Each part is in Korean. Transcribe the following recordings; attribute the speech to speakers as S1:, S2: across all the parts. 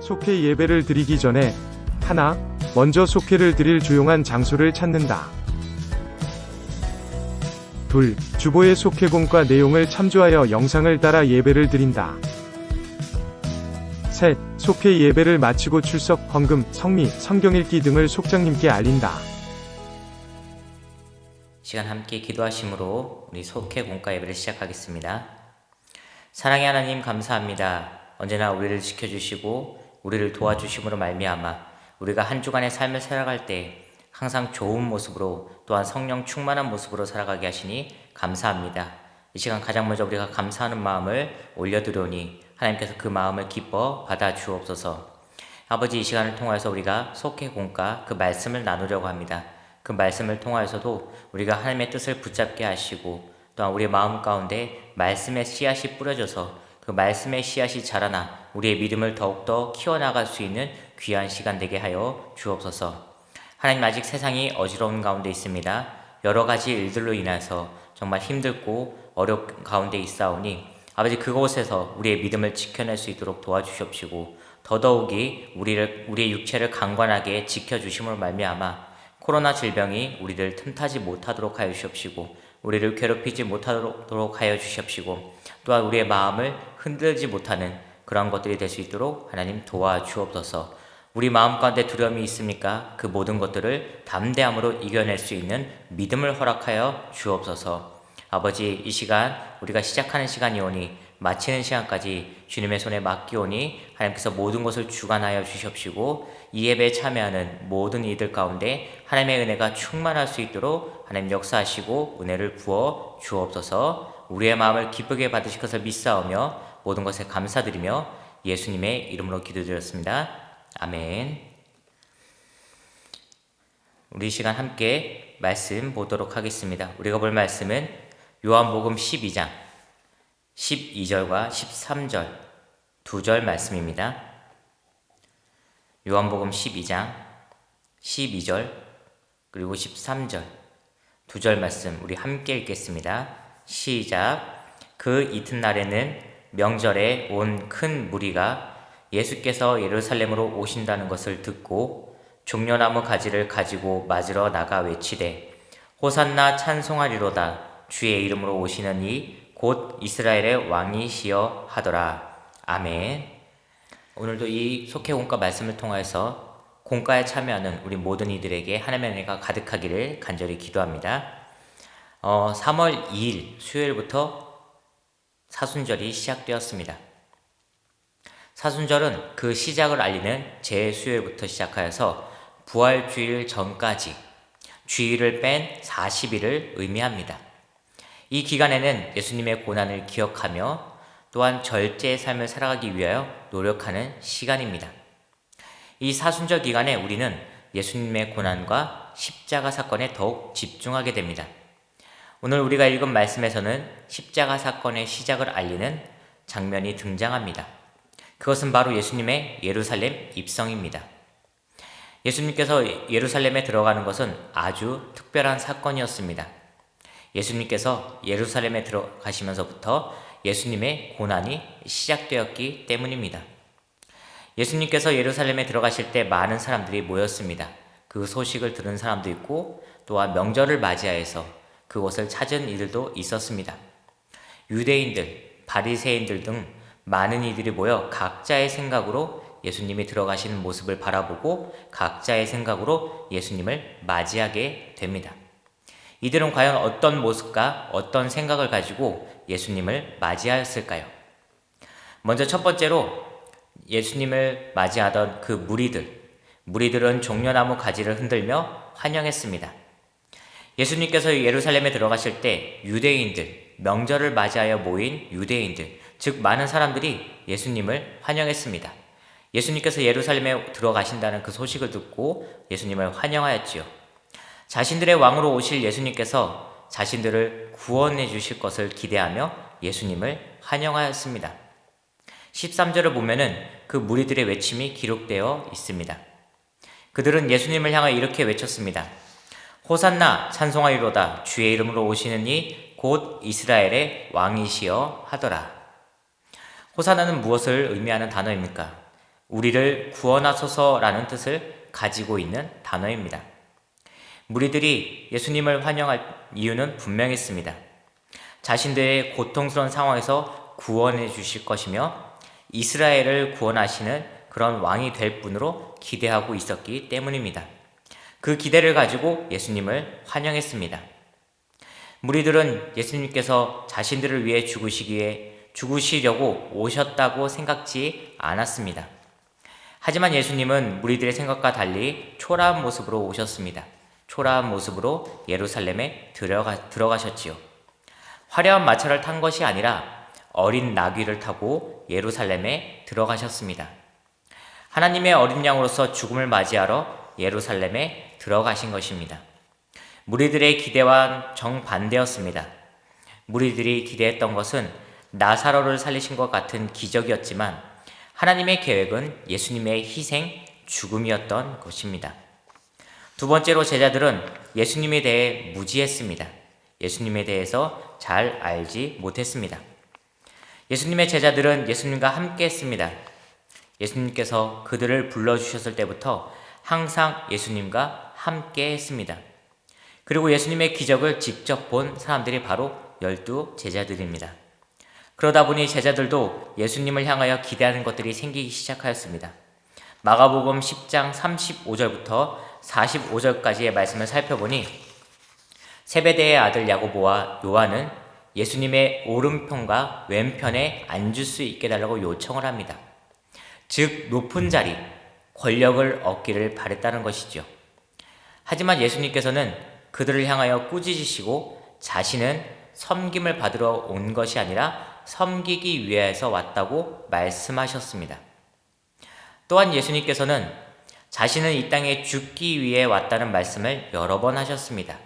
S1: 속회 예배를 드리기 전에 하나, 먼저 속회를 드릴 조용한 장소를 찾는다. 둘, 주보의 속회공과 내용을 참조하여 영상을 따라 예배를 드린다. 셋, 속회 예배를 마치고 출석, 헌금, 성미, 성경 읽기 등을 속장님께 알린다.
S2: 시간 함께 기도하심으로 우리 속회 공과 예배를 시작하겠습니다. 사랑의 하나님 감사합니다. 언제나 우리를 지켜주시고 우리를 도와주심으로 말미암아 우리가 한 주간의 삶을 살아갈 때 항상 좋은 모습으로 또한 성령 충만한 모습으로 살아가게 하시니 감사합니다. 이 시간 가장 먼저 우리가 감사하는 마음을 올려드려오니 하나님께서 그 마음을 기뻐 받아 주옵소서. 아버지, 이 시간을 통해서 우리가 속회 공과 그 말씀을 나누려고 합니다. 그 말씀을 통하여서도 우리가 하나님의 뜻을 붙잡게 하시고 또한 우리의 마음 가운데 말씀의 씨앗이 뿌려져서 그 말씀의 씨앗이 자라나 우리의 믿음을 더욱더 키워나갈 수 있는 귀한 시간 되게 하여 주옵소서. 하나님, 아직 세상이 어지러운 가운데 있습니다. 여러 가지 일들로 인해서 정말 힘들고 어려운 가운데 있사오니 아버지, 그곳에서 우리의 믿음을 지켜낼 수 있도록 도와주시옵시고 더더욱이 우리의 육체를 강건하게 지켜주심으로 말미암아 코로나 질병이 우리를 틈타지 못하도록 하여 주시옵시고 우리를 괴롭히지 못하도록 하여 주시옵시고 또한 우리의 마음을 흔들지 못하는 그런 것들이 될 수 있도록 하나님 도와주옵소서. 우리 마음 가운데 두려움이 있습니까? 그 모든 것들을 담대함으로 이겨낼 수 있는 믿음을 허락하여 주옵소서. 아버지, 이 시간 우리가 시작하는 시간이오니 마치는 시간까지 주님의 손에 맡기오니 하나님께서 모든 것을 주관하여 주시옵시고 이 예배에 참여하는 모든 이들 가운데 하나님의 은혜가 충만할 수 있도록 하나님 역사하시고 은혜를 부어 주옵소서. 우리의 마음을 기쁘게 받으실 것을 믿사오며 모든 것에 감사드리며 예수님의 이름으로 기도드렸습니다. 아멘. 우리 시간 함께 말씀 보도록 하겠습니다. 우리가 볼 말씀은 요한복음 12장 12절과 13절 두 절 말씀입니다. 요한복음 12장 12절 그리고 13절 두 절 말씀 우리 함께 읽겠습니다. 시작. 그 이튿날에는 명절에 온 큰 무리가 예수께서 예루살렘으로 오신다는 것을 듣고 종려나무 가지를 가지고 맞으러 나가 외치되 호산나 찬송하리로다. 주의 이름으로 오시는 이 곧 이스라엘의 왕이시여 하더라. 아멘. 오늘도 이 속회 공과 말씀을 통해서 공과에 참여하는 우리 모든 이들에게 하나님의 은혜가 가득하기를 간절히 기도합니다. 3월 2일 수요일부터 사순절이 시작되었습니다. 사순절은 그 시작을 알리는 제수요일부터 시작하여서 부활주일 전까지 주일을 뺀 40일을 의미합니다. 이 기간에는 예수님의 고난을 기억하며 또한 절제의 삶을 살아가기 위하여 노력하는 시간입니다. 이 사순절 기간에 우리는 예수님의 고난과 십자가 사건에 더욱 집중하게 됩니다. 오늘 우리가 읽은 말씀에서는 십자가 사건의 시작을 알리는 장면이 등장합니다. 그것은 바로 예수님의 예루살렘 입성입니다. 예수님께서 예루살렘에 들어가는 것은 아주 특별한 사건이었습니다. 예수님께서 예루살렘에 들어가시면서부터 예수님의 고난이 시작되었기 때문입니다. 예수님께서 예루살렘에 들어가실 때 많은 사람들이 모였습니다. 그 소식을 들은 사람도 있고 또한 명절을 맞이하여서 그곳을 찾은 이들도 있었습니다. 유대인들, 바리새인들 등 많은 이들이 모여 각자의 생각으로 예수님이 들어가시는 모습을 바라보고 각자의 생각으로 예수님을 맞이하게 됩니다. 이들은 과연 어떤 모습과 어떤 생각을 가지고 예수님을 맞이하였을까요? 먼저 첫 번째로 예수님을 맞이하던 그 무리들은 종려나무 가지를 흔들며 환영했습니다. 예수님께서 예루살렘에 들어가실 때 유대인들, 명절을 맞이하여 모인 유대인들, 즉 많은 사람들이 예수님을 환영했습니다. 예수님께서 예루살렘에 들어가신다는 그 소식을 듣고 예수님을 환영하였지요. 자신들의 왕으로 오실 예수님께서 자신들을 구원해 주실 것을 기대하며 예수님을 환영하였습니다. 13절을 보면은 그 무리들의 외침이 기록되어 있습니다. 그들은 예수님을 향해 이렇게 외쳤습니다. 호산나 찬송하리로다. 주의 이름으로 오시는 이 곧 이스라엘의 왕이시여 하더라. 호산나는 무엇을 의미하는 단어입니까? 우리를 구원하소서라는 뜻을 가지고 있는 단어입니다. 무리들이 예수님을 환영할 이유는 분명했습니다. 자신들의 고통스러운 상황에서 구원해 주실 것이며 이스라엘을 구원하시는 그런 왕이 될 분으로 기대하고 있었기 때문입니다. 그 기대를 가지고 예수님을 환영했습니다. 무리들은 예수님께서 자신들을 위해 죽으시려고 오셨다고 생각지 않았습니다. 하지만 예수님은 무리들의 생각과 달리 초라한 모습으로 오셨습니다. 초라한 모습으로 예루살렘에 들어가셨지요. 화려한 마차를 탄 것이 아니라 어린 나귀를 타고 예루살렘에 들어가셨습니다. 하나님의 어린 양으로서 죽음을 맞이하러 예루살렘에 들어가신 것입니다. 무리들의 기대와 정반대였습니다. 무리들이 기대했던 것은 나사로를 살리신 것 같은 기적이었지만 하나님의 계획은 예수님의 희생, 죽음이었던 것입니다. 두 번째로 제자들은 예수님에 대해 무지했습니다. 예수님에 대해서 잘 알지 못했습니다. 예수님의 제자들은 예수님과 함께 했습니다. 예수님께서 그들을 불러주셨을 때부터 항상 예수님과 함께 했습니다. 그리고 예수님의 기적을 직접 본 사람들이 바로 12 제자들입니다. 그러다 보니 제자들도 예수님을 향하여 기대하는 것들이 생기기 시작하였습니다. 마가복음 10장 35절부터 45절까지의 말씀을 살펴보니 세베대의 아들 야고보와 요한은 예수님의 오른편과 왼편에 앉을 수 있게 달라고 요청을 합니다. 즉 높은 자리, 권력을 얻기를 바랬다는 것이죠. 하지만 예수님께서는 그들을 향하여 꾸짖으시고 자신은 섬김을 받으러 온 것이 아니라 섬기기 위해서 왔다고 말씀하셨습니다. 또한 예수님께서는 자신은 이 땅에 죽기 위해 왔다는 말씀을 여러 번 하셨습니다.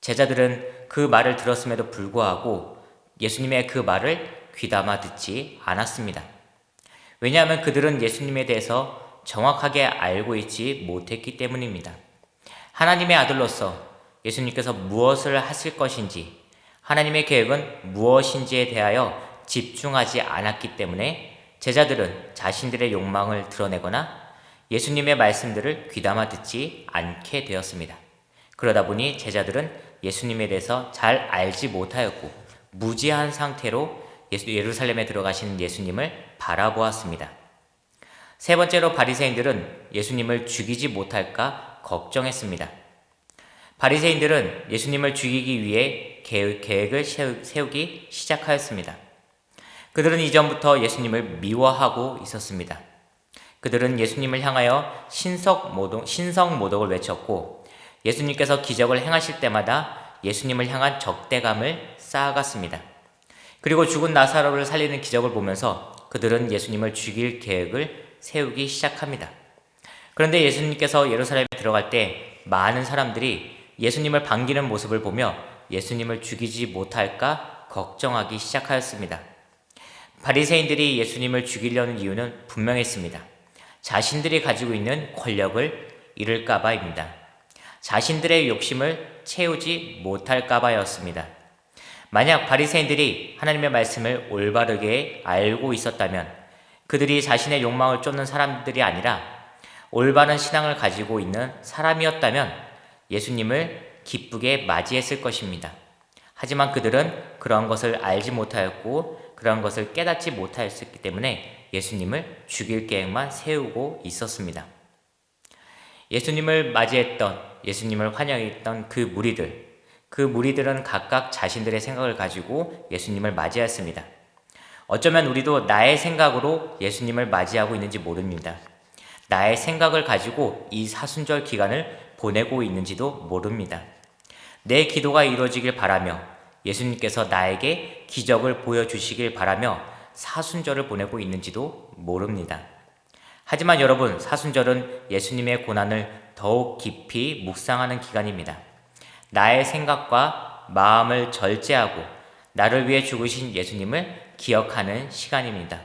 S2: 제자들은 그 말을 들었음에도 불구하고 예수님의 그 말을 귀담아 듣지 않았습니다. 왜냐하면 그들은 예수님에 대해서 정확하게 알고 있지 못했기 때문입니다. 하나님의 아들로서 예수님께서 무엇을 하실 것인지, 하나님의 계획은 무엇인지에 대하여 집중하지 않았기 때문에 제자들은 자신들의 욕망을 드러내거나 예수님의 말씀들을 귀담아 듣지 않게 되었습니다. 그러다 보니 제자들은 예수님에 대해서 잘 알지 못하였고 무지한 상태로 예루살렘에 들어가신 예수님을 바라보았습니다. 세 번째로 바리새인들은 예수님을 죽이지 못할까 걱정했습니다. 바리새인들은 예수님을 죽이기 위해 계획을 세우기 시작하였습니다. 그들은 이전부터 예수님을 미워하고 있었습니다. 그들은 예수님을 향하여 신성모독을 외쳤고 예수님께서 기적을 행하실 때마다 예수님을 향한 적대감을 쌓아갔습니다. 그리고 죽은 나사로를 살리는 기적을 보면서 그들은 예수님을 죽일 계획을 세우기 시작합니다. 그런데 예수님께서 예루살렘에 들어갈 때 많은 사람들이 예수님을 반기는 모습을 보며 예수님을 죽이지 못할까 걱정하기 시작하였습니다. 바리새인들이 예수님을 죽이려는 이유는 분명했습니다. 자신들이 가지고 있는 권력을 잃을까 봐입니다. 자신들의 욕심을 채우지 못할까 봐였습니다. 만약 바리새인들이 하나님의 말씀을 올바르게 알고 있었다면 그들이 자신의 욕망을 쫓는 사람들이 아니라 올바른 신앙을 가지고 있는 사람이었다면 예수님을 기쁘게 맞이했을 것입니다. 하지만 그들은 그러한 것을 알지 못하였고 그러한 것을 깨닫지 못하였기 때문에 예수님을 죽일 계획만 세우고 있었습니다. 예수님을 맞이했던, 예수님을 환영했던 그 무리들은 각각 자신들의 생각을 가지고 예수님을 맞이했습니다. 어쩌면 우리도 나의 생각으로 예수님을 맞이하고 있는지 모릅니다. 나의 생각을 가지고 이 사순절 기간을 보내고 있는지도 모릅니다. 내 기도가 이루어지길 바라며 예수님께서 나에게 기적을 보여주시길 바라며 사순절을 보내고 있는지도 모릅니다. 하지만 여러분, 사순절은 예수님의 고난을 더욱 깊이 묵상하는 기간입니다. 나의 생각과 마음을 절제하고 나를 위해 죽으신 예수님을 기억하는 시간입니다.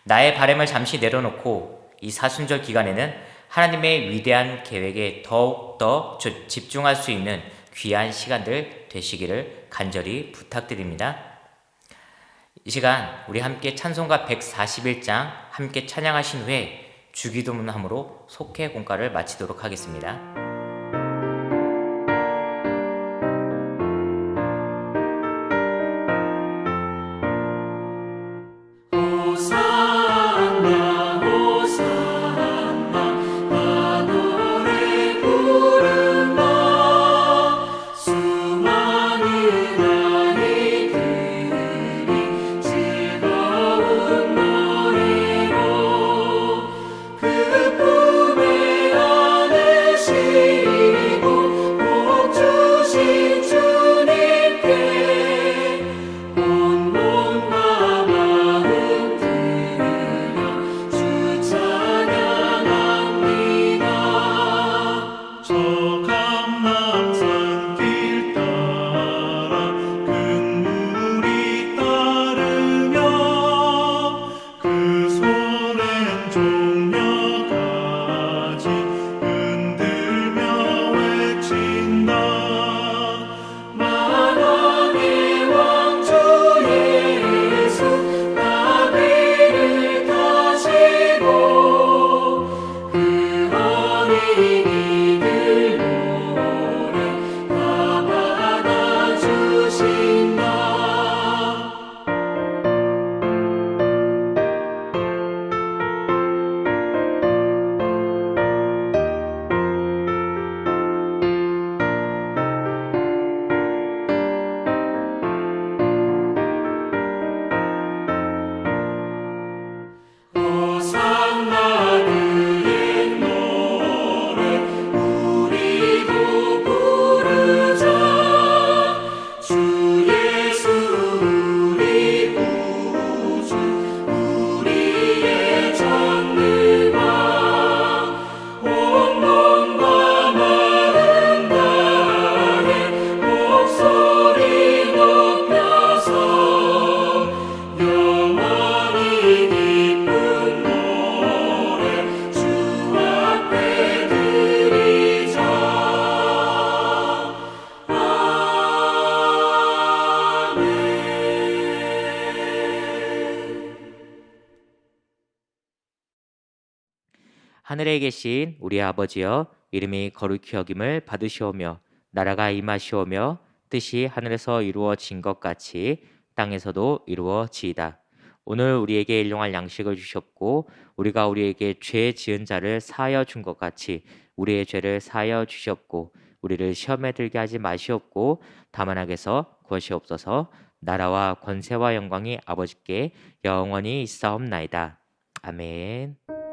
S2: 나의 바람을 잠시 내려놓고 이 사순절 기간에는 하나님의 위대한 계획에 더욱더 집중할 수 있는 귀한 시간들 되시기를 간절히 부탁드립니다. 이 시간 우리 함께 찬송가 141장 함께 찬양하신 후에 주기도문함으로 속회 공과를 마치도록 하겠습니다. 하늘에 계신 우리 아버지여, 이름이 거룩히 여김을 받으시오며 나라가 임하시오며 뜻이 하늘에서 이루어진 것 같이 땅에서도 이루어지이다. 오늘 우리에게 일용할 양식을 주셨고 우리가 우리에게 죄 지은 자를 사하여 준 것 같이 우리의 죄를 사하여 주셨고 우리를 시험에 들게 하지 마시옵고 다만 악에서 구하시옵소서. 나라와 권세와 영광이 아버지께 영원히 있사옵나이다. 아멘.